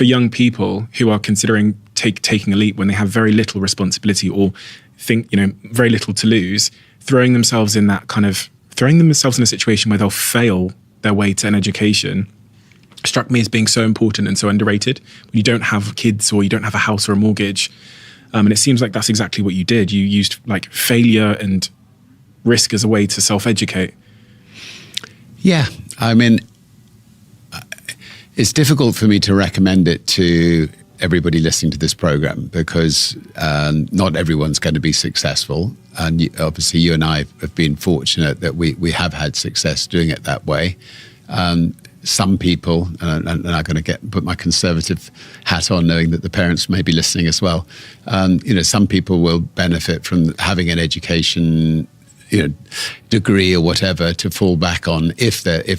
for young people who are considering taking a leap when they have very little responsibility or think, very little to lose, throwing themselves in a situation where they'll fail their way to an education struck me as being so important and so underrated. When you don't have kids or you don't have a house or a mortgage, and it seems like that's exactly what you did. You used failure and risk as a way to self-educate. Yeah, I mean, it's difficult for me to recommend it to everybody listening to this program because not everyone's going to be successful. And obviously you and I have been fortunate that we have had success doing it that way. Some people, and I'm going to put my conservative hat on knowing that the parents may be listening as well. Some people will benefit from having an education degree or whatever to fall back on if they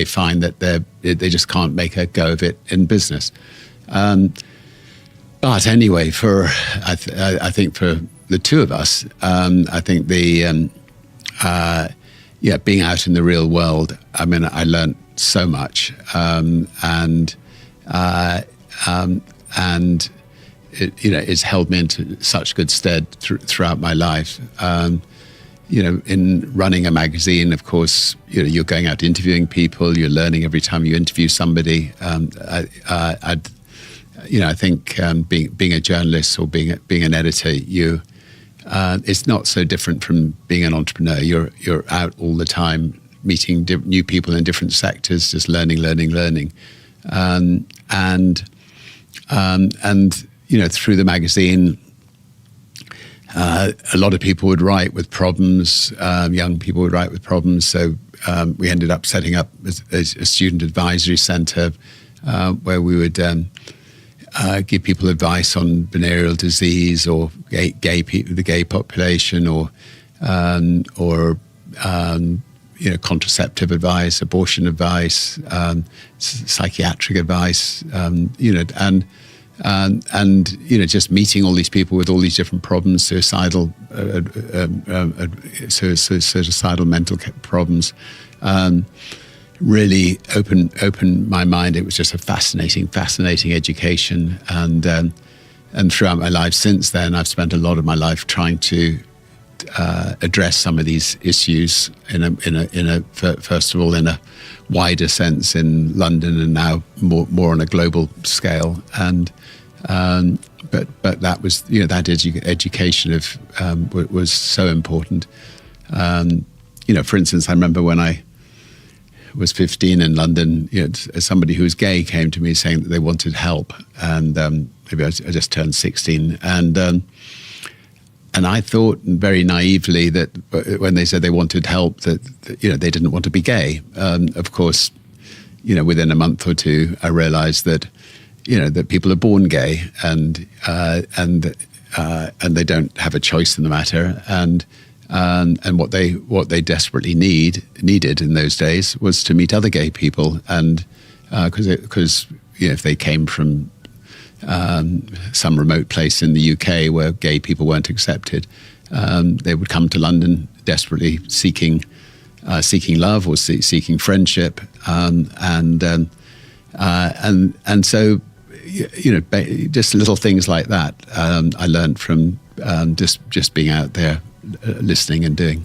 find that they just can't make a go of it in business. But anyway, I think for the two of us, I think being out in the real world, I mean, I learned so much, and it's held me into such good stead throughout my life. In running a magazine, of course, you're going out interviewing people, you're learning every time you interview somebody. I think being a journalist or being an editor, it's not so different from being an entrepreneur. You're out all the time meeting new people in different sectors, just learning, and through the magazine. A lot of people would write with problems. Young people would write with problems. So we ended up setting up a student advisory center where we would give people advice on venereal disease or the gay population, or contraceptive advice, abortion advice, psychiatric advice, and just meeting all these people with all these different problems, suicidal mental problems, really opened my mind. It was just a fascinating education, and throughout my life since then, I've spent a lot of my life trying to address some of these issues first of all in a wider sense in London, and now more on a global scale. And but that was that education was so important. For instance, I remember when I was 15 in London, somebody who was gay came to me saying that they wanted help, and maybe I just turned 16, and I thought very naively that when they said they wanted help, that they didn't want to be gay. Of course, within a month or two, I realized that that people are born gay, and they don't have a choice in the matter. And what they desperately needed in those days was to meet other gay people, and because if they came from some remote place in the UK where gay people weren't accepted, they would come to London desperately seeking love or seeking friendship, and so just little things like that I learned from just being out there listening and doing.